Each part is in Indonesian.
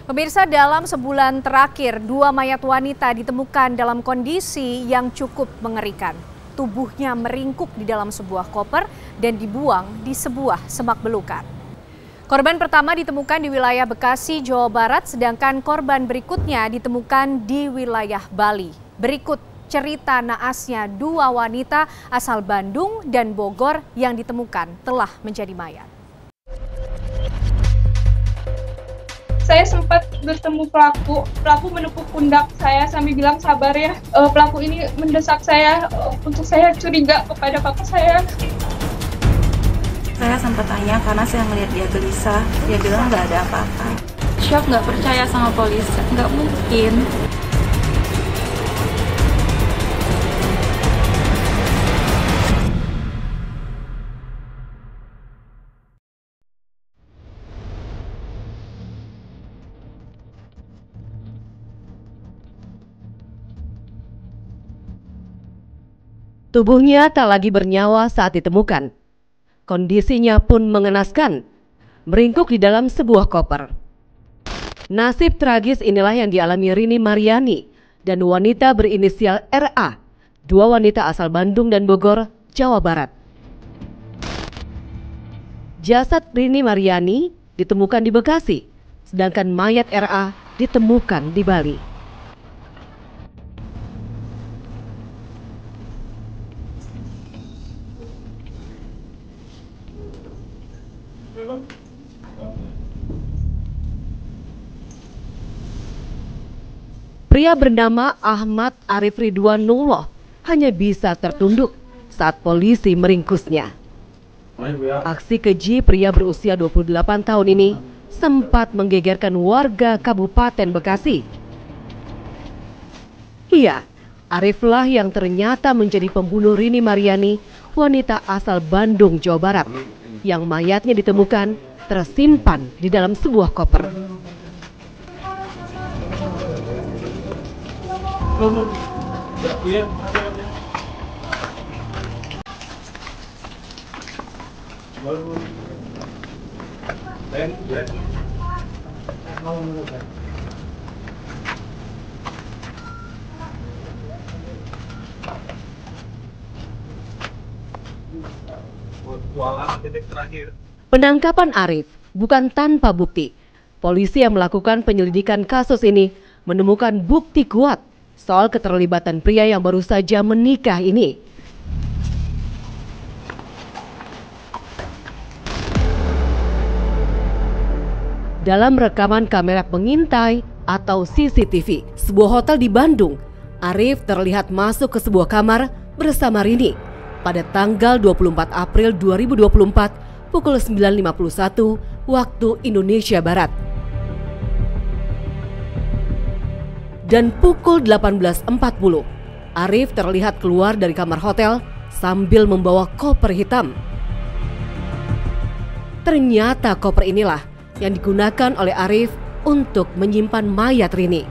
Pemirsa, dalam sebulan terakhir, 2 mayat wanita ditemukan dalam kondisi yang cukup mengerikan. Tubuhnya meringkuk di dalam sebuah koper dan dibuang di sebuah semak belukar. Korban pertama ditemukan di wilayah Bekasi, Jawa Barat, sedangkan korban berikutnya ditemukan di wilayah Bali. Berikut cerita naasnya 2 wanita asal Bandung dan Bogor yang ditemukan telah menjadi mayat. Saya sempat bertemu pelaku menepuk pundak saya sambil bilang sabar ya. Pelaku ini mendesak saya untuk saya curiga kepada papa saya. Saya sempat tanya karena saya melihat dia gelisah, dia bilang nggak ada apa-apa. Syok nggak percaya sama polisi, nggak mungkin. Tubuhnya tak lagi bernyawa saat ditemukan. Kondisinya pun mengenaskan, meringkuk di dalam sebuah koper. Nasib tragis inilah yang dialami Rini Mariani dan wanita berinisial RA, 2 wanita asal Bandung dan Bogor, Jawa Barat. Jasad Rini Mariani ditemukan di Bekasi, sedangkan mayat RA ditemukan di Bali. Pria bernama Ahmad Arif Ridwanullah hanya bisa tertunduk saat polisi meringkusnya. Aksi keji pria berusia 28 tahun ini sempat menggegerkan warga Kabupaten Bekasi. Iya, Ariflah yang ternyata menjadi pembunuh Rini Mariani, wanita asal Bandung, Jawa Barat, yang mayatnya ditemukan tersimpan di dalam sebuah koper. Penangkapan Arif bukan tanpa bukti. Polisi yang melakukan penyelidikan kasus ini menemukan bukti kuat soal keterlibatan pria yang baru saja menikah ini. Dalam rekaman kamera pengintai atau CCTV sebuah hotel di Bandung, Arif terlihat masuk ke sebuah kamar bersama Rini pada tanggal 24 April 2024 pukul 9.51 waktu Indonesia Barat. Dan pukul 18.40, Arif terlihat keluar dari kamar hotel sambil membawa koper hitam. Ternyata koper inilah yang digunakan oleh Arif untuk menyimpan mayat Rini.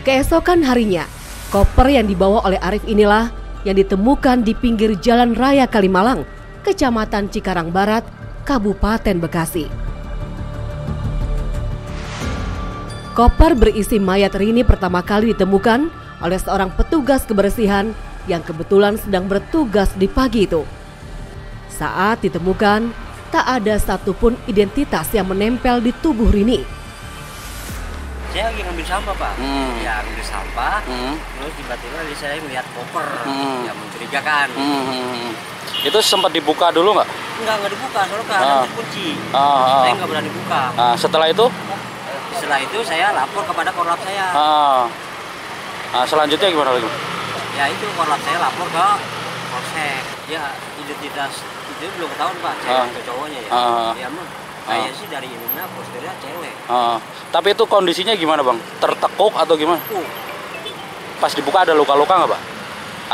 Keesokan harinya, koper yang dibawa oleh Arif inilah yang ditemukan di pinggir Jalan Raya Kalimalang, Kecamatan Cikarang Barat, Kabupaten Bekasi. Koper berisi mayat Rini pertama kali ditemukan oleh seorang petugas kebersihan yang kebetulan sedang bertugas di pagi itu. Saat ditemukan, tak ada satupun identitas yang menempel di tubuh Rini. Saya lagi ngambil sampah, Pak. Ya, ngambil sampah. Terus tiba-tiba saya melihat koper yang mencurigakan. Itu sempat dibuka dulu nggak? Enggak dibuka, soalnya ada kunci. Saya nggak berani buka. Setelah itu? Setelah itu saya lapor kepada korlap saya. Selanjutnya gimana lagi? Ya itu korlap saya lapor ke polsek. Ya identitas itu belum ketahuan, Pak. Cewek atau cowoknya ya. Ya kayaknya sih dari ininya posturnya cewek. Tapi itu kondisinya gimana, Bang? Tertekuk atau gimana? Pas dibuka ada luka-luka nggak, Pak?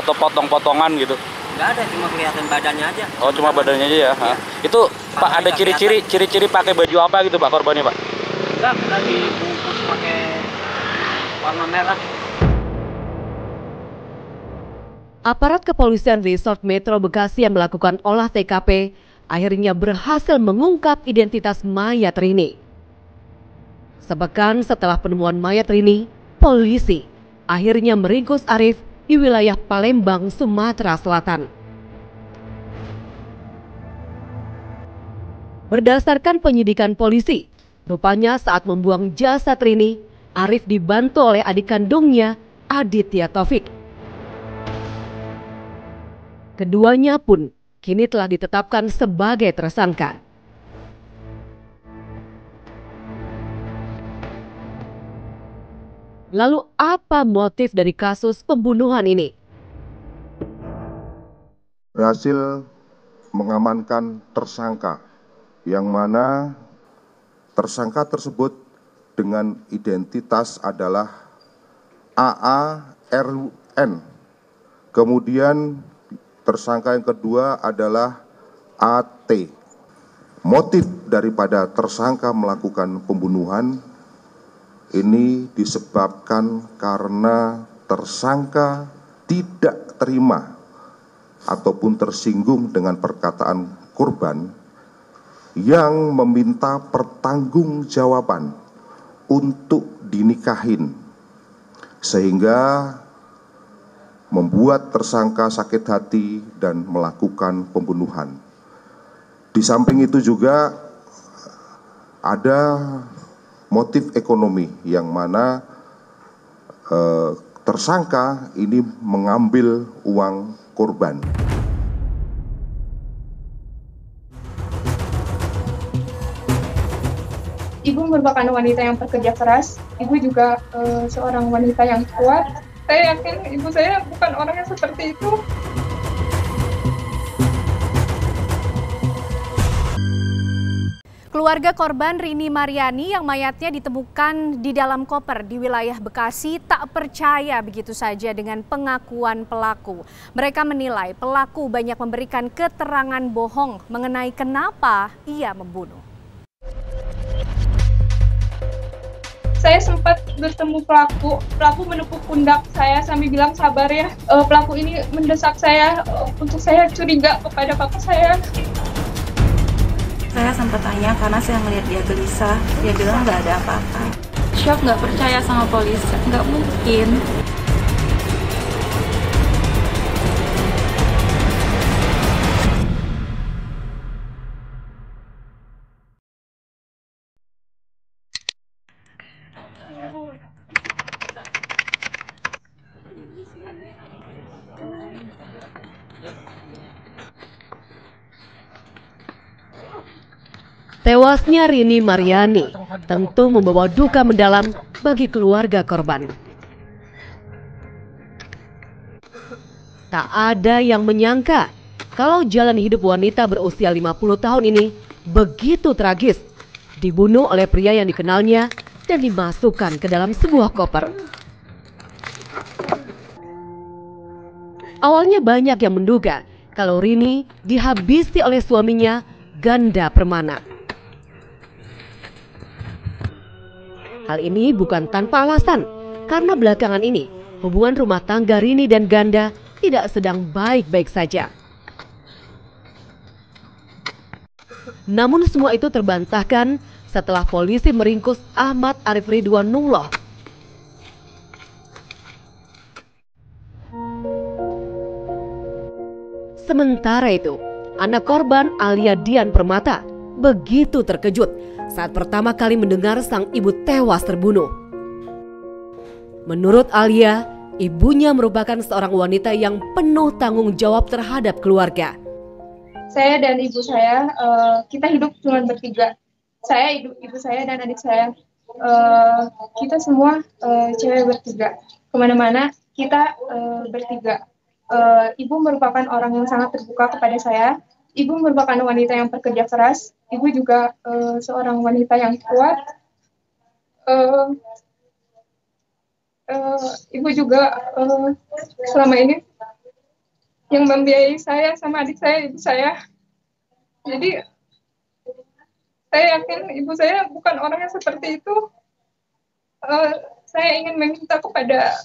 Atau potong-potongan gitu? Nggak ada, cuma kelihatan badannya aja. Oh, cuma badannya aja ya? Ya. Itu Pak ada ciri-ciri pakai baju apa gitu, Pak, korbannya, Pak? Enggak, udah dibungkus pakai warna merah. Aparat Kepolisian Resort Metro Bekasi yang melakukan olah TKP akhirnya berhasil mengungkap identitas mayat Rini. Sepekan setelah penemuan mayat Rini, polisi akhirnya meringkus Arif di wilayah Palembang, Sumatera Selatan. Berdasarkan penyidikan polisi, rupanya saat membuang jasad Rini, Arif dibantu oleh adik kandungnya, Aditya Taufik. Keduanya pun kini telah ditetapkan sebagai tersangka. Lalu apa motif dari kasus pembunuhan ini? Berhasil mengamankan tersangka, yang mana tersangka tersebut dengan identitas adalah AARN. Kemudian tersangka yang kedua adalah AT. Motif daripada tersangka melakukan pembunuhan ini disebabkan karena tersangka tidak terima ataupun tersinggung dengan perkataan korban yang meminta pertanggungjawaban untuk dinikahin, sehingga membuat tersangka sakit hati dan melakukan pembunuhan. Di samping itu juga ada motif ekonomi, yang mana tersangka ini mengambil uang korban. Ibu merupakan wanita yang bekerja keras. Ibu juga seorang wanita yang kuat. Saya yakin ibu saya bukan orang yang seperti itu. Keluarga korban Rini Mariani yang mayatnya ditemukan di dalam koper di wilayah Bekasi tak percaya begitu saja dengan pengakuan pelaku. Mereka menilai pelaku banyak memberikan keterangan bohong mengenai kenapa ia membunuh. Saya sempat bertemu pelaku menepuk pundak saya sambil bilang sabar ya. Pelaku ini mendesak saya untuk saya curiga kepada papa saya. Saya sempat tanya karena saya melihat dia gelisah, dia bilang nggak ada apa-apa. Syok nggak percaya sama polisi, nggak mungkin. Tewasnya Rini Mariani tentu membawa duka mendalam bagi keluarga korban. Tak ada yang menyangka kalau jalan hidup wanita berusia 50 tahun ini begitu tragis, dibunuh oleh pria yang dikenalnya dan dimasukkan ke dalam sebuah koper. Awalnya banyak yang menduga kalau Rini dihabisi oleh suaminya, Ganda Permana. Hal ini bukan tanpa alasan, karena belakangan ini hubungan rumah tangga Rini dan Ganda tidak sedang baik-baik saja. Namun semua itu terbantahkan setelah polisi meringkus Ahmad Arif Ridwanullah. Sementara itu, anak korban Alia Dian Permata begitu terkejut saat pertama kali mendengar sang ibu tewas terbunuh. Menurut Alia, ibunya merupakan seorang wanita yang penuh tanggung jawab terhadap keluarga. Saya dan ibu saya, kita hidup cuma bertiga. Saya, ibu saya, dan adik saya. Kita semua cewek bertiga. Kemana-mana kita bertiga. Ibu merupakan orang yang sangat terbuka kepada saya. Ibu merupakan wanita yang bekerja keras. Ibu juga seorang wanita yang kuat. Ibu juga selama ini yang membiayai saya sama adik saya, ibu saya. Jadi saya yakin ibu saya bukan orang yang seperti itu. Saya ingin meminta kepada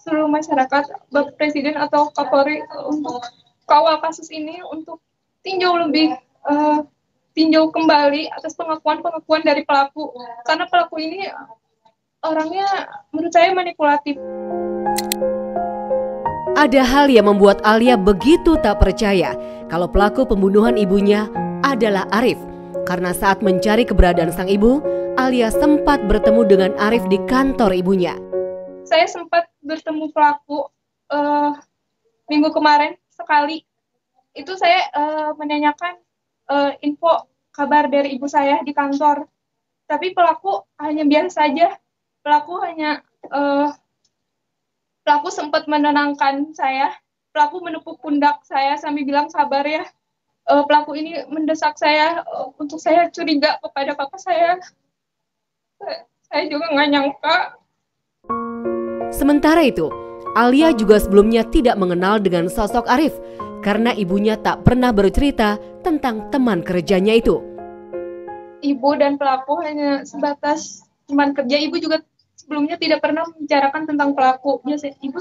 seluruh masyarakat, Bapak Presiden atau Kapolri untuk kawal kasus ini, untuk tinjau kembali atas pengakuan dari pelaku, karena pelaku ini orangnya menurut saya manipulatif. Ada hal yang membuat Alia begitu tak percaya kalau pelaku pembunuhan ibunya adalah Arif. Karena saat mencari keberadaan sang ibu, Alia sempat bertemu dengan Arif di kantor ibunya. Saya sempat bertemu pelaku minggu kemarin sekali. Itu saya menanyakan info kabar dari ibu saya di kantor. Tapi pelaku hanya biasa saja. Pelaku sempat menenangkan saya. Pelaku menepuk pundak saya sambil bilang sabar ya. Pelaku ini mendesak saya untuk saya curiga kepada papa saya. Saya juga nggak nyangka. Sementara itu, Alia juga sebelumnya tidak mengenal dengan sosok Arif karena ibunya tak pernah bercerita tentang teman kerjanya itu. Ibu dan pelaku hanya sebatas teman kerja. Ibu juga sebelumnya tidak pernah membicarakan tentang pelaku. Biasanya ibu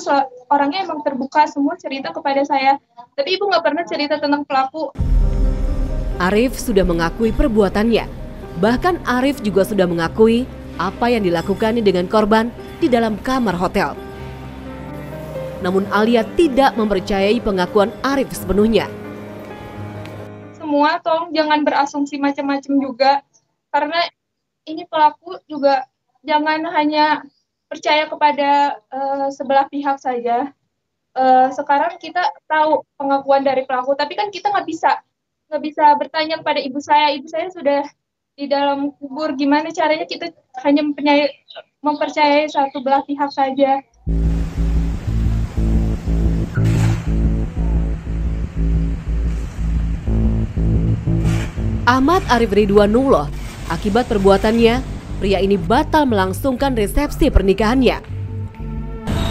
orangnya emang terbuka semua cerita kepada saya. Tapi ibu nggak pernah cerita tentang pelaku. Arif sudah mengakui perbuatannya. Bahkan Arif juga sudah mengakui apa yang dilakukannya dengan korban di dalam kamar hotel. Namun Alia tidak mempercayai pengakuan Arif sepenuhnya. Semua tolong jangan berasumsi macam-macam juga. Karena ini pelaku juga jangan hanya percaya kepada sebelah pihak saja. Sekarang kita tahu pengakuan dari pelaku, tapi kan kita nggak bisa bertanya kepada ibu saya. Ibu saya sudah di dalam kubur. Gimana caranya kita hanya mempercayai satu belah pihak saja. Ahmad Arif Ridwanullah, akibat perbuatannya, pria ini batal melangsungkan resepsi pernikahannya.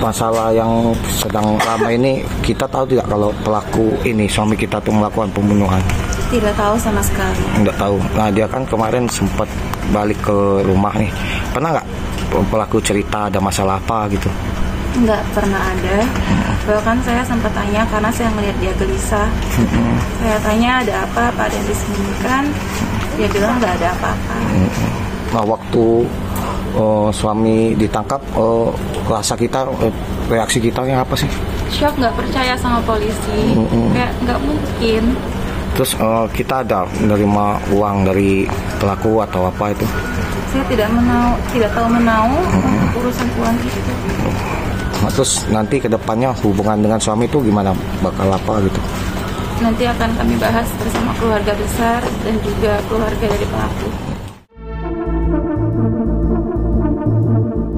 Masalah yang sedang ramai ini, kita tahu tidak kalau pelaku ini suami kita tuh melakukan pembunuhan? Tidak tahu sama sekali. Tidak tahu. Nah, dia kan kemarin sempat balik ke rumah nih. Pernah nggak pelaku cerita ada masalah apa gitu? Nggak pernah ada. Bahkan saya sempat tanya karena saya melihat dia gelisah. Saya tanya ada apa ada yang disembunyikan. Dia bilang nggak ada apa-apa. Nah, waktu suami ditangkap, reaksi kita yang apa sih? Shock, nggak percaya sama polisi. Kayak nggak mungkin. Terus kita ada menerima uang dari pelaku atau apa itu? Saya tidak tahu menau urusan uang itu. Nah, terus nanti kedepannya hubungan dengan suami itu gimana? Bakal apa gitu? Nanti akan kami bahas bersama keluarga besar dan juga keluarga dari pelaku.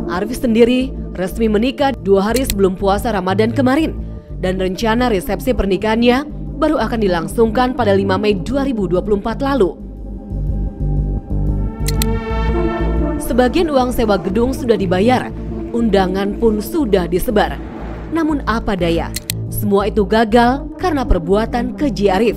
Arif sendiri resmi menikah 2 hari sebelum puasa Ramadan kemarin. Dan rencana resepsi pernikahannya baru akan dilangsungkan pada 5 Mei 2024 lalu. Sebagian uang sewa gedung sudah dibayar, undangan pun sudah disebar. Namun apa daya, semua itu gagal karena perbuatan keji Arif.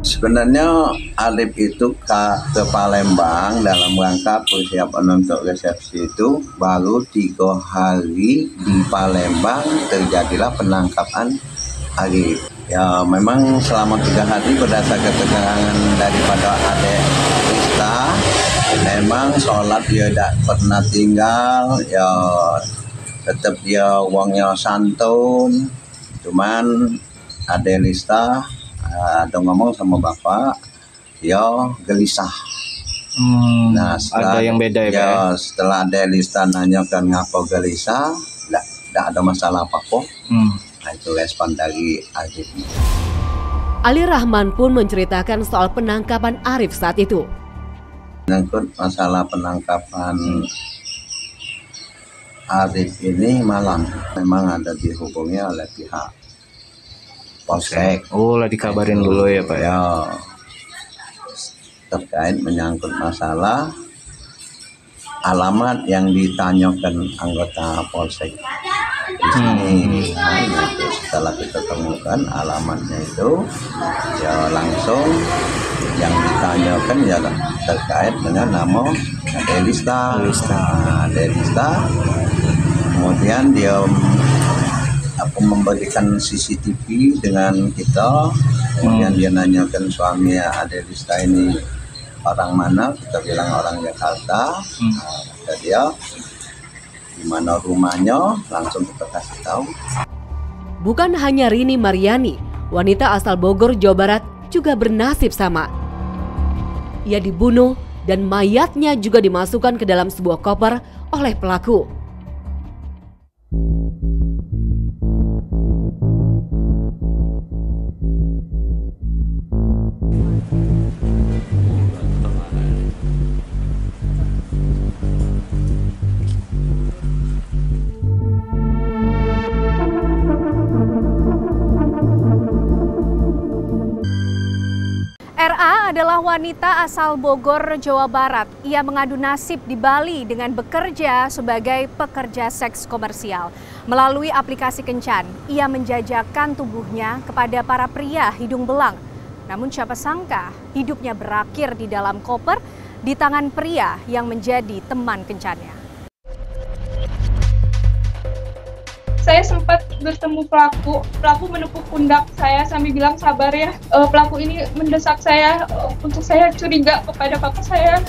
Sebenarnya Arif itu ke Palembang dalam rangka persiapan untuk resepsi itu. Baru 3 hari di Palembang terjadilah penangkapan Arif. Ya memang selama 3 hari berdasarkan keterangan daripada adik Rista, memang sholat dia tidak pernah tinggal, ya tetap dia uangnya santun. Cuman adik Rista ada ngomong sama bapak, dia gelisah. Nah, setelah, ada yang beda ya? Setelah adik Rista nanyakan ngapa gelisah, tidak ada masalah apa-apa. Nah, itu respon dari Arif. Ali Rahman pun menceritakan soal penangkapan Arif saat itu. Menyangkut masalah penangkapan Arif ini malam, memang ada dihubungi oleh pihak Polsek. Oh, lah dikabarin dulu ya Pak ya. Terkait menyangkut masalah alamat yang ditanyakan anggota Polsek di sini. Nah, itu setelah kita temukan alamatnya itu, ya langsung yang ditanyakan ya terkait dengan nama Delista. Delista. Kemudian dia memberikan CCTV dengan kita Kemudian dia nanyakan suami Adelista ini orang mana, kita bilang orang Jakarta. Kata dia, di mana rumahnya, langsung kita kasih tahu. Bukan hanya Rini Mariani, wanita asal Bogor, Jawa Barat juga bernasib sama. Ia dibunuh dan mayatnya juga dimasukkan ke dalam sebuah koper oleh pelaku. RA adalah wanita asal Bogor, Jawa Barat. Ia mengadu nasib di Bali dengan bekerja sebagai pekerja seks komersial. Melalui aplikasi kencan, ia menjajakan tubuhnya kepada para pria hidung belang. Namun siapa sangka hidupnya berakhir di dalam koper di tangan pria yang menjadi teman kencannya. Saya sempat bertemu pelaku menepuk pundak saya sambil bilang sabar ya. Pelaku ini mendesak saya untuk saya curiga kepada papa saya.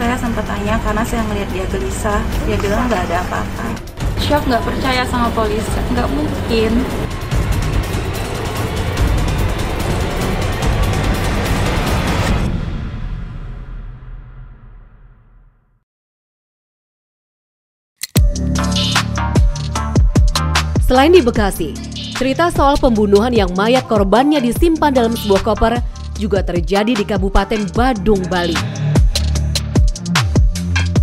Saya sempat tanya karena saya melihat dia gelisah. Dia bilang nggak ada apa-apa. Syok, nggak percaya sama polisi, nggak mungkin. Selain di Bekasi, cerita soal pembunuhan yang mayat korbannya disimpan dalam sebuah koper juga terjadi di Kabupaten Badung, Bali.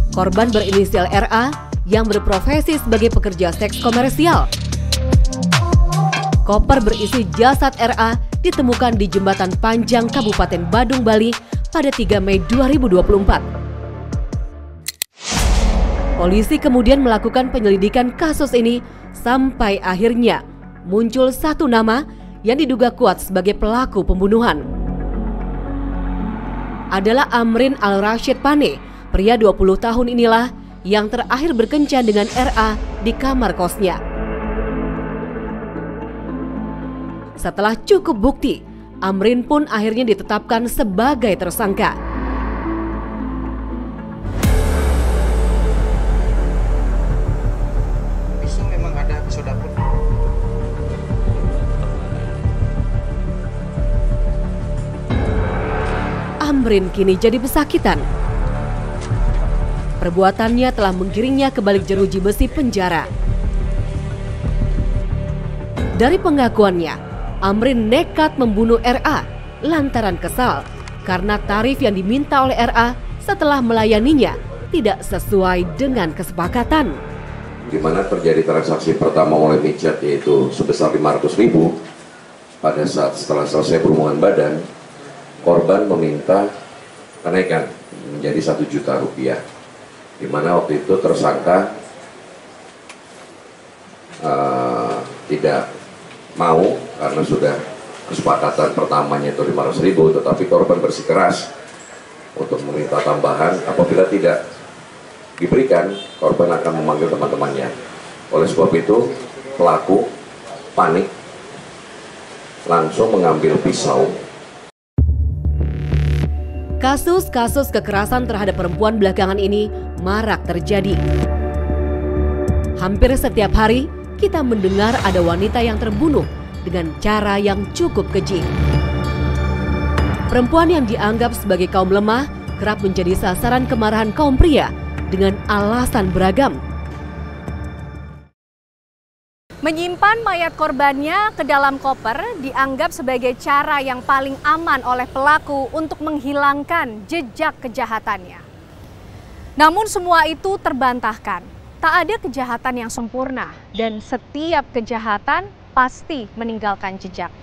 Korban berinisial RA yang berprofesi sebagai pekerja seks komersial. Koper berisi jasad RA ditemukan di Jembatan Panjang Kabupaten Badung, Bali pada 3 Mei 2024. Polisi kemudian melakukan penyelidikan kasus ini sampai akhirnya muncul satu nama yang diduga kuat sebagai pelaku pembunuhan. Adalah Amrin Al-Rashid Pane, pria 20 tahun inilah yang terakhir berkencan dengan RA di kamar kosnya. Setelah cukup bukti, Amrin pun akhirnya ditetapkan sebagai tersangka. Amrin kini jadi pesakitan. Perbuatannya telah menggiringnya ke balik jeruji besi penjara. Dari pengakuannya, Amrin nekat membunuh RA lantaran kesal karena tarif yang diminta oleh RA setelah melayaninya tidak sesuai dengan kesepakatan. Di mana terjadi transaksi pertama oleh Micat yaitu sebesar 500.000 pada saat setelah selesai berhubungan badan. Korban meminta kenaikan menjadi 1 juta rupiah, di mana waktu itu tersangka tidak mau karena sudah kesepakatan pertamanya itu 500.000, tetapi korban bersikeras untuk meminta tambahan. Apabila tidak diberikan, korban akan memanggil teman-temannya. Oleh sebab itu, pelaku panik, langsung mengambil pisau. Kasus-kasus kekerasan terhadap perempuan belakangan ini marak terjadi. Hampir setiap hari kita mendengar ada wanita yang terbunuh dengan cara yang cukup keji. Perempuan yang dianggap sebagai kaum lemah kerap menjadi sasaran kemarahan kaum pria dengan alasan beragam. Menyimpan mayat korbannya ke dalam koper dianggap sebagai cara yang paling aman oleh pelaku untuk menghilangkan jejak kejahatannya. Namun semua itu terbantahkan. Tak ada kejahatan yang sempurna dan setiap kejahatan pasti meninggalkan jejak.